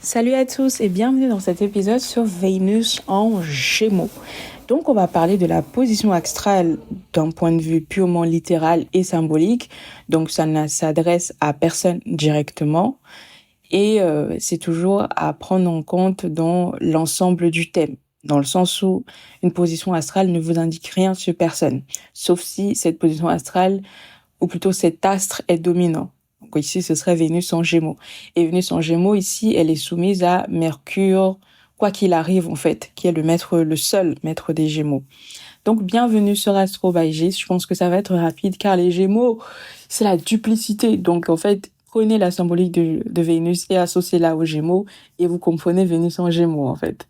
Salut à tous et bienvenue dans cet épisode sur Vénus en Gémeaux. Donc on va parler de la position astrale d'un point de vue purement littéral et symbolique. Donc ça ne s'adresse à personne directement et c'est toujours à prendre en compte dans l'ensemble du thème. Dans le sens où une position astrale ne vous indique rien sur personne, sauf si cette position astrale, ou plutôt cet astre est dominant. Donc ici, ce serait Vénus en Gémeaux. Et Vénus en Gémeaux, ici, elle est soumise à Mercure, quoi qu'il arrive, en fait, qui est le seul maître des Gémeaux. Donc, bienvenue sur Astro by Gis. Je pense que ça va être rapide, car les Gémeaux, c'est la duplicité. Donc, en fait, prenez la symbolique de Vénus et associez-la aux Gémeaux, et vous comprenez Vénus en Gémeaux, en fait.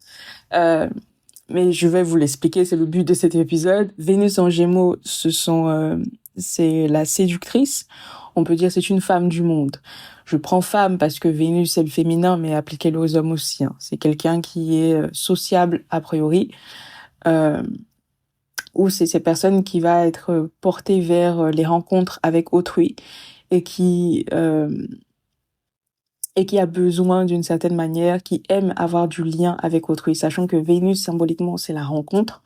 Mais je vais vous l'expliquer, c'est le but de cet épisode. Vénus en Gémeaux, c'est la séductrice. On peut dire c'est une femme du monde. Je prends femme parce que Vénus c'est le féminin, mais appliquez-le aux hommes aussi. C'est quelqu'un qui est sociable a priori, euh, ou c'est cette personne qui va être portée vers les rencontres avec autrui et qui a besoin d'une certaine manière, qui aime avoir du lien avec autrui, sachant que Vénus symboliquement c'est la rencontre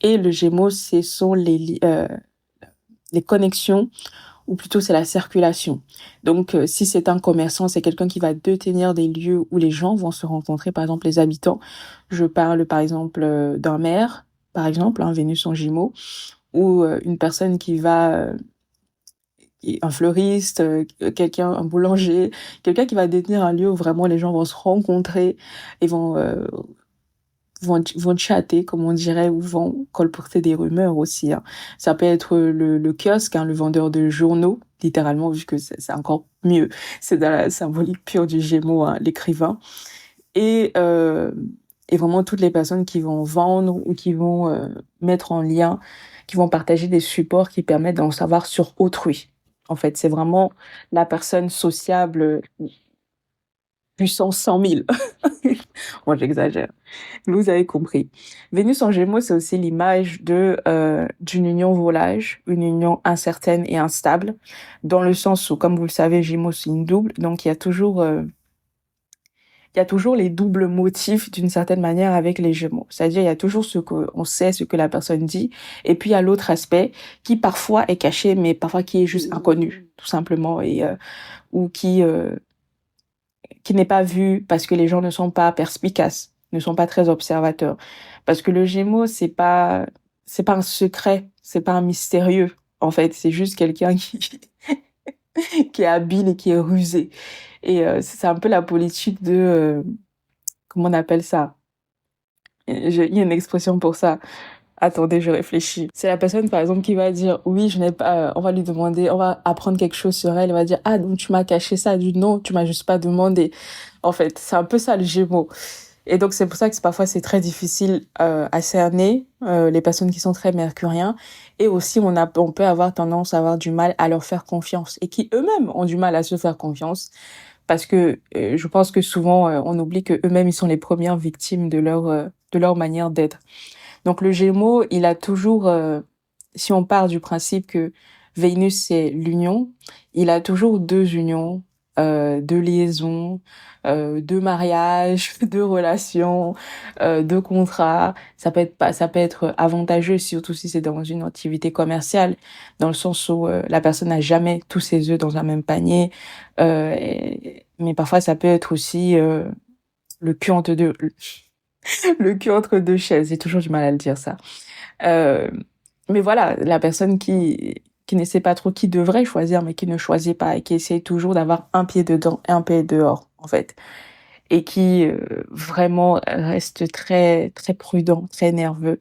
et le Gémeaux ce sont les connexions, ou plutôt c'est la circulation. Donc si c'est un commerçant, c'est quelqu'un qui va détenir des lieux où les gens vont se rencontrer, par exemple les habitants. Je parle par exemple d'un maire, par exemple, Vénus en Gémeaux, ou une personne qui va un fleuriste, un boulanger, quelqu'un qui va détenir un lieu où vraiment les gens vont se rencontrer et vont chatter, comme on dirait, ou vont colporter des rumeurs aussi. Ça peut être le kiosque, le vendeur de journaux, littéralement, vu que c'est encore mieux. C'est dans la symbolique pure du Gémeaux, l'écrivain. Et, euh, et vraiment toutes les personnes qui vont vendre ou qui vont mettre en lien, qui vont partager des supports qui permettent d'en savoir sur autrui. En fait, c'est vraiment la personne sociable, puissance 100 000. Moi, j'exagère. Vous avez compris. Vénus en Gémeaux, c'est aussi l'image d'une union volage, une union incertaine et instable, dans le sens où, comme vous le savez, Gémeaux, c'est une double, donc il y a toujours les doubles motifs d'une certaine manière avec les Gémeaux. C'est-à-dire, il y a toujours on sait ce que la personne dit, et puis il y a l'autre aspect qui parfois est caché, mais parfois qui est juste inconnu, tout simplement, ou qui n'est pas vu parce que les gens ne sont pas perspicaces, ne sont pas très observateurs. Parce que le Gémeaux, c'est pas un secret, c'est pas un mystérieux. En fait, c'est juste quelqu'un qui est habile et qui est rusé. Et c'est un peu la politique comment on appelle ça? Il y a une expression pour ça. Attendez, je réfléchis. C'est la personne, par exemple, qui va dire, oui, je n'ai pas, on va lui demander, on va apprendre quelque chose sur elle, elle va dire, ah, donc tu m'as caché ça, du non, tu m'as juste pas demandé. En fait, c'est un peu ça, le Gémeaux. Et donc, c'est pour ça que parfois, c'est très difficile, à cerner, les personnes qui sont très mercuriens. Et aussi, on peut avoir tendance à avoir du mal à leur faire confiance et qui eux-mêmes ont du mal à se faire confiance parce que, je pense que souvent, on oublie que eux-mêmes, ils sont les premières victimes de leur manière d'être. Donc le Gémeaux, il a toujours, si on part du principe que Vénus c'est l'union, il a toujours deux unions, deux liaisons, deux mariages, deux relations, deux contrats. Ça peut être avantageux, surtout si c'est dans une activité commerciale, dans le sens où la personne n'a jamais tous ses œufs dans un même panier. Mais parfois ça peut être aussi le cul entre deux, le cul entre deux chaises. J'ai toujours du mal à le dire ça. Euh, mais voilà, la personne qui ne sait pas trop qui devrait choisir, mais qui ne choisit pas et qui essaie toujours d'avoir un pied dedans et un pied dehors, en fait. Et qui vraiment reste très, très prudent, très nerveux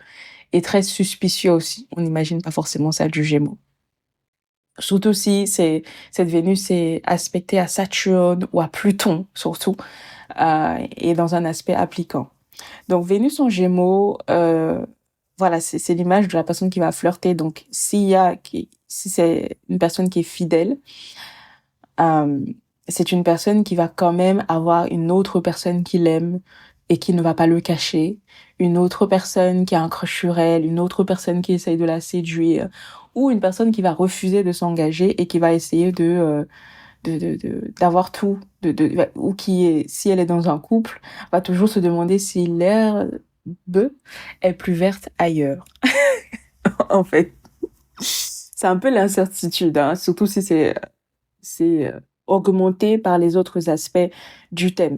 et très suspicieux aussi. On n'imagine pas forcément ça du Gémeaux. Surtout si cette Vénus est aspectée à Saturne ou à Pluton, surtout, et dans un aspect appliquant. Donc Vénus en Gémeaux, voilà, c'est l'image de la personne qui va flirter. Donc si c'est une personne qui est fidèle, euh, c'est une personne qui va quand même avoir une autre personne qui l'aime et qui ne va pas le cacher, une autre personne qui a un crush sur elle, une autre personne qui essaye de la séduire, ou une personne qui va refuser de s'engager et qui va essayer d'avoir tout, ou qui est, si elle est dans un couple, va toujours se demander si l'herbe est plus verte ailleurs. En fait, c'est un peu l'incertitude, hein, surtout si c'est augmenté par les autres aspects du thème.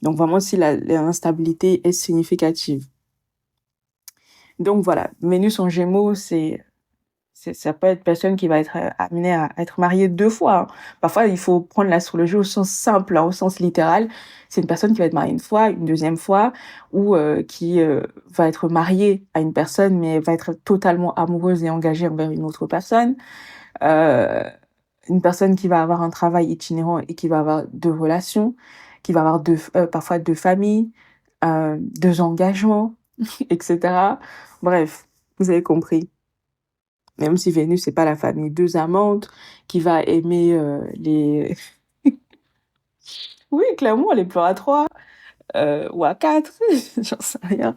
Donc vraiment si l'instabilité est significative. Donc voilà, Vénus en Gémeaux, ça peut être une personne qui va être amenée à être mariée 2 fois, hein. Parfois, il faut prendre l'astrologie au sens simple, hein, au sens littéral. C'est une personne qui va être mariée une fois, une deuxième fois, ou qui va être mariée à une personne, mais va être totalement amoureuse et engagée envers une autre personne. Euh, une personne qui va avoir un travail itinérant et qui va avoir 2 relations, qui va avoir parfois 2 familles, 2 engagements, etc. Bref, vous avez compris. Même si Vénus, c'est pas la famille 2 amantes qui va aimer les... Oui, clairement, les pleurs à 3 ou à 4, j'en sais rien.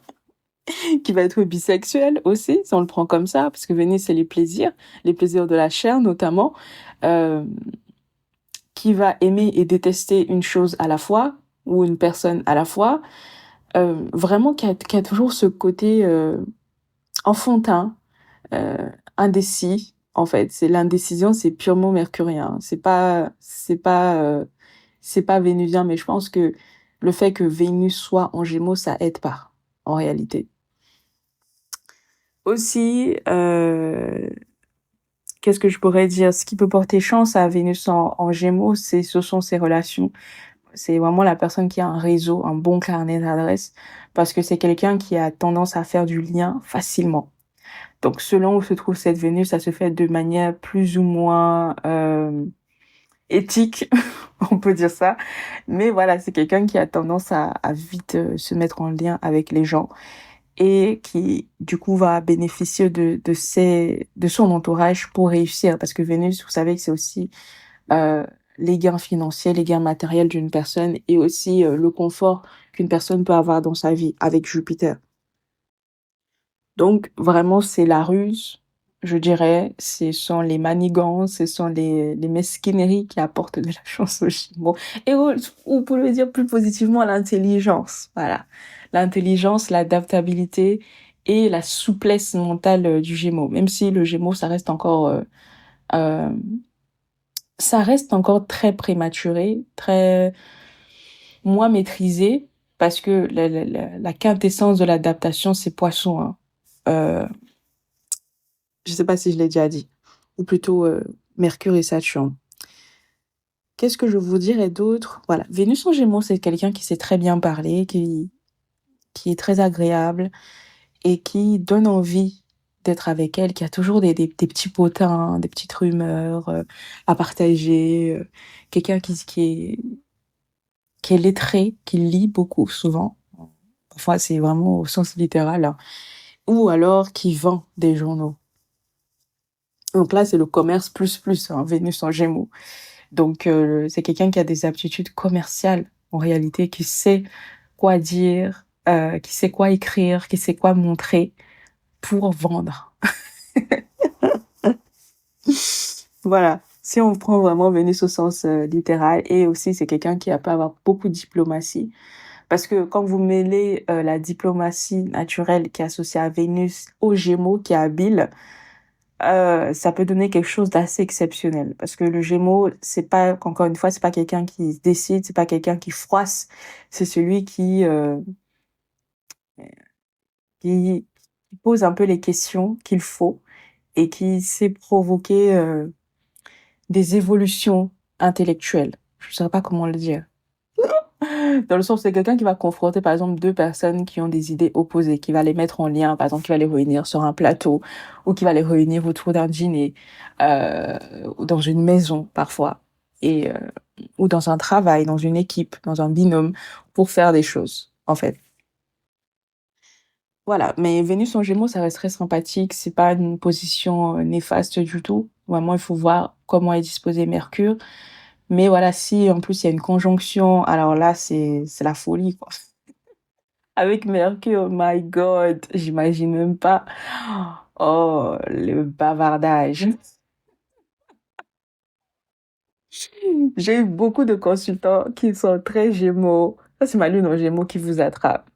Qui va être bisexuel aussi, si on le prend comme ça, parce que Vénus, c'est les plaisirs de la chair notamment, euh, qui va aimer et détester une chose à la fois, ou une personne à la fois, vraiment qui a toujours ce côté enfantin, indécis. En fait, c'est l'indécision, c'est purement mercurien. C'est pas vénusien, mais je pense que le fait que Vénus soit en Gémeaux, ça aide pas, en réalité. Aussi, qu'est-ce que je pourrais dire? Ce qui peut porter chance à Vénus en Gémeaux, ce sont ses relations. C'est vraiment la personne qui a un réseau, un bon carnet d'adresses, parce que c'est quelqu'un qui a tendance à faire du lien facilement. Donc, selon où se trouve cette Vénus, ça se fait de manière plus ou moins éthique, on peut dire ça. Mais voilà, c'est quelqu'un qui a tendance à vite se mettre en lien avec les gens et qui, du coup, va bénéficier de son entourage pour réussir. Parce que Vénus, vous savez que c'est aussi euh, les gains financiers, les gains matériels d'une personne et aussi le confort qu'une personne peut avoir dans sa vie avec Jupiter. Donc, vraiment, c'est la ruse, je dirais. Ce sont les manigances, ce sont les mesquineries qui apportent de la chance aux Gémeaux. Et ou pour le dire plus positivement, l'intelligence. Voilà. L'intelligence, l'adaptabilité et la souplesse mentale du Gémeaux. Même si le Gémeaux, euh, ça reste encore très prématuré, très moins maîtrisé, parce que la quintessence de l'adaptation, c'est Poisson, hein. Euh, Je sais pas si je l'ai déjà dit. Ou plutôt Mercure et Saturne. Qu'est-ce que je vous dirais d'autre? Voilà, Vénus en Gémeaux, c'est quelqu'un qui sait très bien parler, qui est très agréable et qui donne envie d'être avec elle, qui a toujours des petits potins, des petites rumeurs à partager. Quelqu'un qui est lettré, qui lit beaucoup souvent. Parfois, c'est vraiment au sens littéral, hein. Ou alors qui vend des journaux. Donc là, c'est le commerce plus plus, hein, Vénus en Gémeaux. Donc, c'est quelqu'un qui a des aptitudes commerciales, en réalité, qui sait quoi dire, qui sait quoi écrire, qui sait quoi montrer pour vendre. Voilà. Si on prend vraiment Vénus au sens littéral, et aussi c'est quelqu'un qui peut avoir beaucoup de diplomatie, parce que quand vous mêlez la diplomatie naturelle qui est associée à Vénus au Gémeaux, qui est habile, ça peut donner quelque chose d'assez exceptionnel. Parce que le Gémeaux, c'est pas, encore une fois, c'est pas quelqu'un qui se décide, c'est pas quelqu'un qui froisse, c'est celui qui pose un peu les questions qu'il faut et qui sait provoquer des évolutions intellectuelles. Je ne saurais pas comment le dire. Dans le sens, c'est quelqu'un qui va confronter, par exemple, 2 personnes qui ont des idées opposées, qui va les mettre en lien, par exemple, qui va les réunir sur un plateau, ou qui va les réunir autour d'un dîner, ou dans une maison, parfois, et, ou dans un travail, dans une équipe, dans un binôme, pour faire des choses, en fait. Voilà. Mais Vénus en Gémeaux, ça reste très sympathique. C'est pas une position néfaste du tout. Vraiment, il faut voir comment est disposé Mercure. Mais voilà, si en plus il y a une conjonction, alors là, c'est la folie, quoi. Avec Mercure, my God, j'imagine même pas. Oh, le bavardage. J'ai eu beaucoup de consultants qui sont très Gémeaux. Ça, c'est ma lune en Gémeaux qui vous attrape.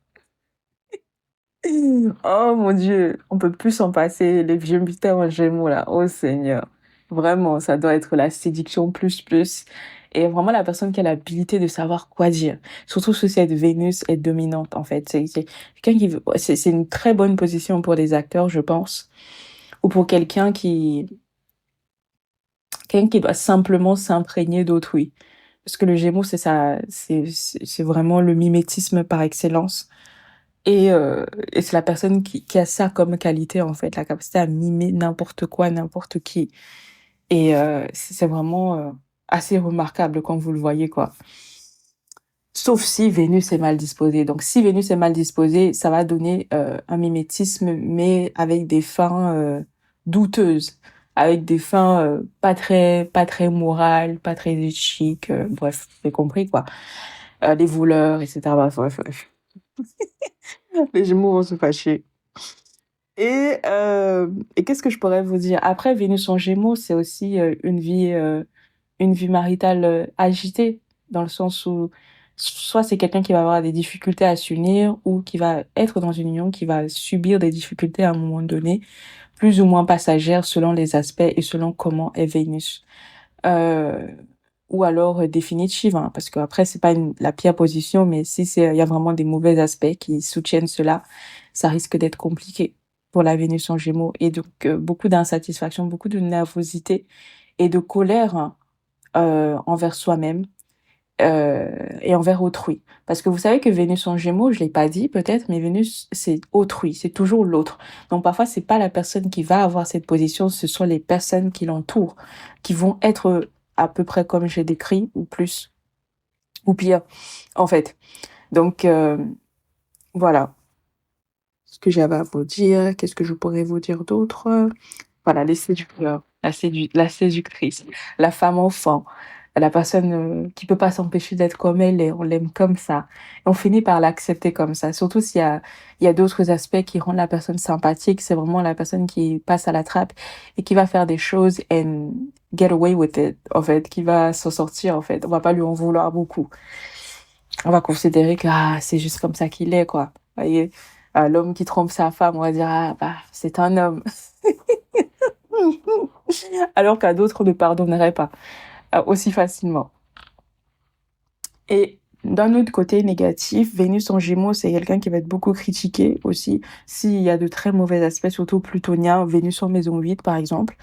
Oh mon Dieu, on peut plus s'en passer. Les vieux mystères en Gémeaux, là. Oh Seigneur. Vraiment, ça doit être la séduction plus plus. Et vraiment la personne qui a l'habilité de savoir quoi dire. Surtout si cette Vénus est dominante, en fait. C'est quelqu'un qui veut, c'est une très bonne position pour les acteurs, je pense. Ou pour quelqu'un qui doit simplement s'imprégner d'autrui. Parce que le Gémeaux, c'est ça, c'est vraiment le mimétisme par excellence. Et c'est la personne qui a ça comme qualité, en fait, la capacité à mimer n'importe quoi, n'importe qui. C'est vraiment assez remarquable quand vous le voyez, quoi. Sauf si Vénus est mal disposée. Donc, si Vénus est mal disposée, ça va donner un mimétisme, mais avec des fins douteuses, avec des fins pas très morales, pas très éthiques. Bref, vous avez compris, quoi. Les voleurs, etc. Bref. Les Gémeaux vont se fâcher. Et qu'est-ce que je pourrais vous dire? Après, Vénus en Gémeaux, c'est aussi une vie maritale agitée, dans le sens où soit c'est quelqu'un qui va avoir des difficultés à s'unir ou qui va être dans une union qui va subir des difficultés à un moment donné, plus ou moins passagères selon les aspects et selon comment est Vénus. Euh, ou alors définitive, hein, parce qu'après, c'est pas la pire position, mais si il y a vraiment des mauvais aspects qui soutiennent cela, ça risque d'être compliqué pour la Vénus en Gémeaux. Et donc, beaucoup d'insatisfaction, beaucoup de nervosité et de colère, hein, envers soi-même et envers autrui. Parce que vous savez que Vénus en Gémeaux, je l'ai pas dit peut-être, mais Vénus, c'est autrui, c'est toujours l'autre. Donc parfois, c'est pas la personne qui va avoir cette position, ce sont les personnes qui l'entourent, qui vont être à peu près comme j'ai décrit, ou plus, ou pire, en fait. Donc voilà ce que j'avais à vous dire. Qu'est-ce que je pourrais vous dire d'autre? Voilà, les séducteurs, la séductrice, la femme enfant, la personne qui peut pas s'empêcher d'être comme elle et on l'aime comme ça. Et on finit par l'accepter comme ça. Surtout il y a d'autres aspects qui rendent la personne sympathique. C'est vraiment la personne qui passe à la trappe et qui va faire des choses and get away with it, en fait, qui va s'en sortir, en fait. On va pas lui en vouloir beaucoup. On va considérer que c'est juste comme ça qu'il est, quoi. Vous voyez, l'homme qui trompe sa femme, on va dire, bah, c'est un homme. Alors qu'à d'autres, on ne pardonnerait pas aussi facilement. Et d'un autre côté négatif, Vénus en Gémeaux, c'est quelqu'un qui va être beaucoup critiqué aussi s'il y a de très mauvais aspects, surtout plutonien, Vénus en maison 8 par exemple,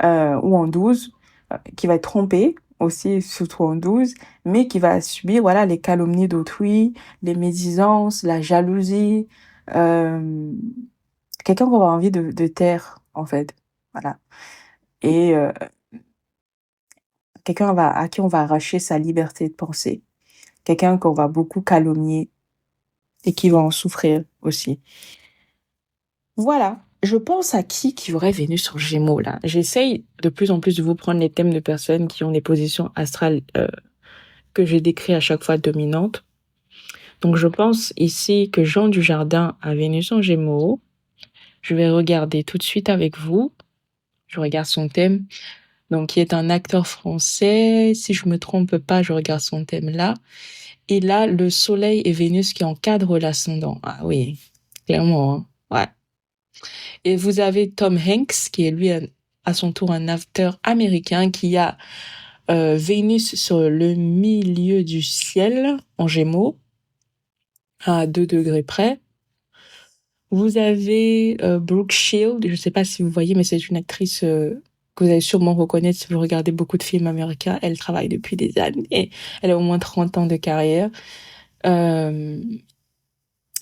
ou en 12, qui va être trompé aussi, surtout en 12, mais qui va subir voilà les calomnies d'autrui, les médisances, la jalousie, euh, quelqu'un qu'on va avoir envie de taire en fait. Voilà. Et quelqu'un à qui on va arracher sa liberté de penser, quelqu'un qu'on va beaucoup calomnier et qui va en souffrir aussi. Voilà. Je pense à qui aurait Vénus sur Gémeaux là. J'essaye de plus en plus de vous prendre les thèmes de personnes qui ont des positions astrales que j'ai décrites à chaque fois dominantes. Donc je pense ici que Jean Dujardin a Vénus en Gémeaux. Je vais regarder tout de suite avec vous. Je regarde son thème. Donc qui est un acteur français. Si je me trompe pas, je regarde son thème là. Et là, le Soleil et Vénus qui encadrent l'ascendant. Ah oui, clairement, hein. Ouais. Et vous avez Tom Hanks, qui est lui à son tour un acteur américain qui a Vénus sur le milieu du ciel en Gémeaux, à 2 degrés près. Vous avez Brooke Shield, je ne sais pas si vous voyez, mais c'est une actrice que vous allez sûrement reconnaître si vous regardez beaucoup de films américains. Elle travaille depuis des années. Elle a au moins 30 ans de carrière. Euh,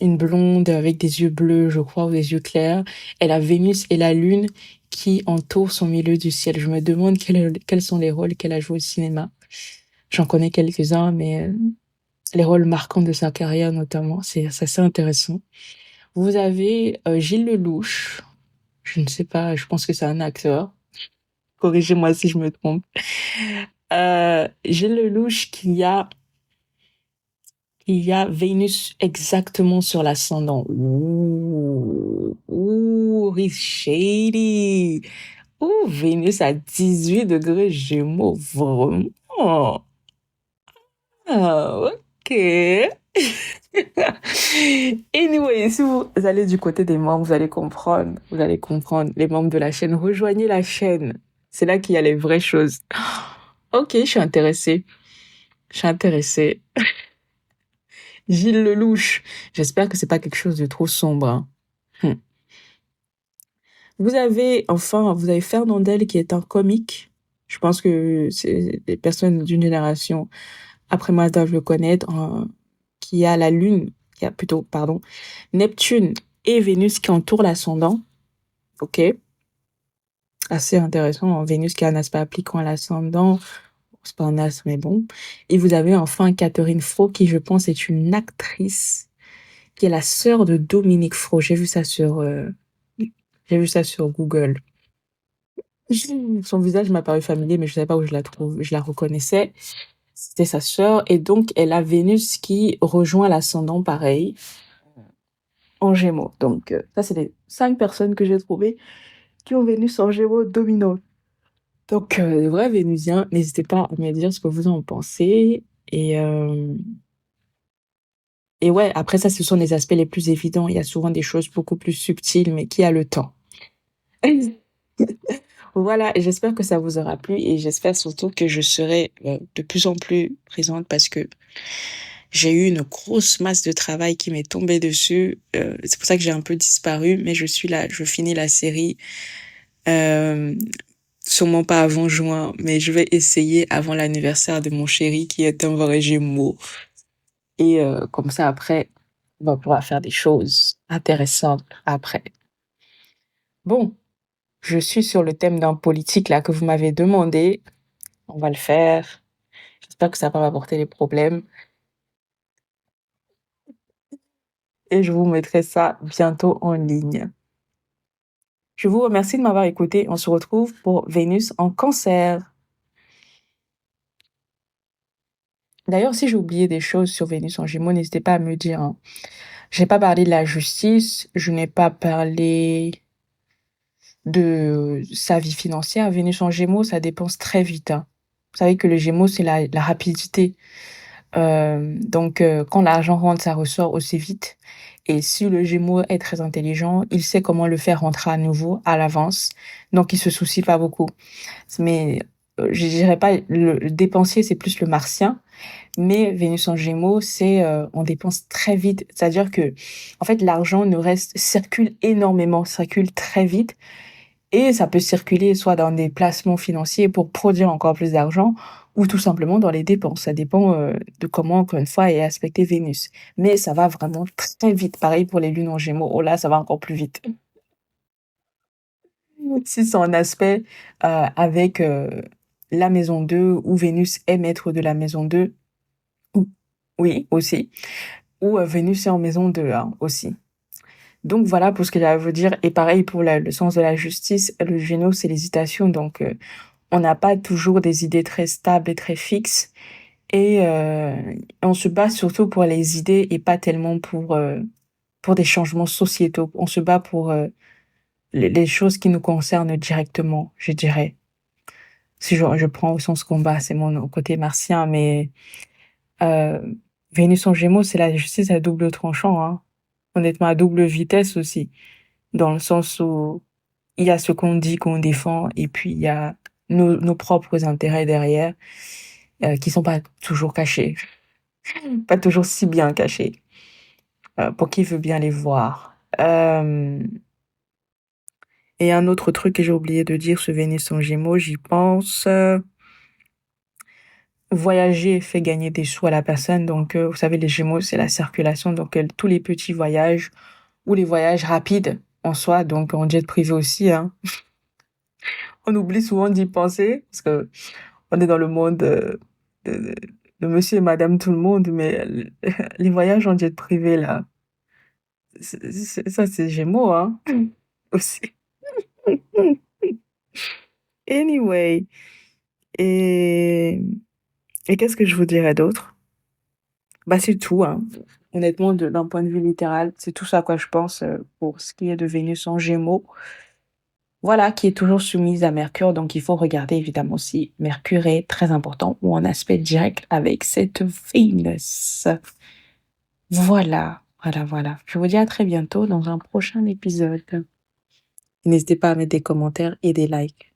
une blonde avec des yeux bleus, je crois, ou des yeux clairs. Elle a Vénus et la Lune qui entourent son milieu du ciel. Je me demande quels sont les rôles qu'elle a joués au cinéma. J'en connais quelques-uns, mais les rôles marquants de sa carrière notamment, c'est assez intéressant. Vous avez Gilles Lelouch. Je ne sais pas, je pense que c'est un acteur. Corrigez-moi si je me trompe. Gilles Lelouch qui a Vénus exactement sur l'ascendant. Ouh, he's shady. Ouh, Vénus à 18 degrés Gémeaux, vraiment. Oh, ah, ok. Anyway, si vous allez du côté des membres, vous allez comprendre. Vous allez comprendre. Les membres de la chaîne, rejoignez la chaîne. C'est là qu'il y a les vraies choses. Ok, je suis intéressée. Je suis intéressée. Gilles Lelouch. J'espère que c'est pas quelque chose de trop sombre, hein. Hmm. Vous avez Fernandel qui est un comique. Je pense que c'est des personnes d'une génération après moi doivent le connaître, qui a la Lune, qui a plutôt, pardon, Neptune et Vénus qui entourent l'ascendant. Ok, assez intéressant. Vénus qui a un aspect appliquant à l'ascendant. C'est pas un as, mais bon. Et vous avez enfin Catherine Fro, qui je pense est une actrice, qui est la sœur de Dominique Fro. J'ai vu ça sur Google. Son visage m'a paru familier, mais je savais pas où je la trouve, je la reconnaissais. C'était sa sœur, et donc elle a Vénus qui rejoint l'ascendant pareil, en Gémeaux. Donc ça, c'est les 5 personnes que j'ai trouvées qui ont Vénus en Gémeaux dominante. Donc les vrais Vénusiens, n'hésitez pas à me dire ce que vous en pensez. Et, euh, et ouais, après ça, ce sont les aspects les plus évidents. Il y a souvent des choses beaucoup plus subtiles, mais qui a le temps. Voilà, et j'espère que ça vous aura plu et j'espère surtout que je serai de plus en plus présente parce que j'ai eu une grosse masse de travail qui m'est tombée dessus. C'est pour ça que j'ai un peu disparu, mais je suis là, je finis la série. Euh, Sûrement pas avant juin, mais je vais essayer avant l'anniversaire de mon chéri qui est un vrai Gémeaux. Et comme ça, après, on va pouvoir faire des choses intéressantes après. Bon, je suis sur le thème d'un politique là que vous m'avez demandé. On va le faire. J'espère que ça va pas m'apporter des problèmes. Et je vous mettrai ça bientôt en ligne. Je vous remercie de m'avoir écouté. On se retrouve pour Vénus en Cancer. D'ailleurs, si j'ai oublié des choses sur Vénus en Gémeaux, n'hésitez pas à me dire, hein. J'ai pas parlé de la justice, je n'ai pas parlé de sa vie financière. Vénus en Gémeaux, ça dépense très vite, hein. Vous savez que le Gémeaux, c'est la rapidité. Donc, quand l'argent rentre, ça ressort aussi vite. Et si le Gémeaux est très intelligent, il sait comment le faire rentrer à nouveau à l'avance. Donc, il se soucie pas beaucoup. Mais je dirais pas le dépensier, c'est plus le martien. Mais Vénus en Gémeaux, c'est on dépense très vite. C'est-à-dire que, en fait, l'argent ne reste circule énormément, circule très vite, et ça peut circuler soit dans des placements financiers pour produire encore plus d'argent, ou tout simplement dans les dépenses. Ça dépend de comment, encore une fois, est aspecté Vénus. Mais ça va vraiment très vite. Pareil pour les lunes en Gémeaux. Oh là, ça va encore plus vite. Si c'est un aspect avec la maison 2 où Vénus est maître de la maison 2, ou- oui, aussi. Ou Vénus est en maison 2 hein, aussi. Donc voilà pour ce que j'allais vous dire. Et pareil pour le sens de la justice, le Gémeaux, c'est l'hésitation. Donc on n'a pas toujours des idées très stables et très fixes. Et on se bat surtout pour les idées et pas tellement pour des changements sociétaux. On se bat pour les choses qui nous concernent directement, je dirais. Si je prends au sens combat, c'est mon côté martien, mais euh, Vénus en Gémeaux, c'est la justice à double tranchant, hein. Honnêtement, à double vitesse aussi, dans le sens où il y a ce qu'on dit qu'on défend et puis il y a nos propres intérêts derrière, qui sont pas toujours cachés, pas toujours si bien cachés, pour qui veut bien les voir. Et un autre truc que j'ai oublié de dire sur Vénus en Gémeaux, j'y pense. Voyager fait gagner des sous à la personne. Donc, vous savez, les Gémeaux, c'est la circulation. Donc, tous les petits voyages ou les voyages rapides en soi, donc en jet privé aussi, hein. On oublie souvent d'y penser parce que on est dans le monde de, de monsieur et madame tout le monde, mais les voyages en jet privé, là, ça, c'est Gémeaux, hein, aussi. Anyway. Et, et qu'est-ce que je vous dirais d'autre? Bah, c'est tout, hein. Honnêtement, d'un point de vue littéral, c'est tout ça à quoi je pense pour ce qui est de Vénus en Gémeaux. voilà, qui est toujours soumise à Mercure. Donc, il faut regarder évidemment si Mercure est très important ou en aspect direct avec cette Vénus. Voilà, voilà, voilà. Je vous dis à très bientôt dans un prochain épisode. N'hésitez pas à mettre des commentaires et des likes.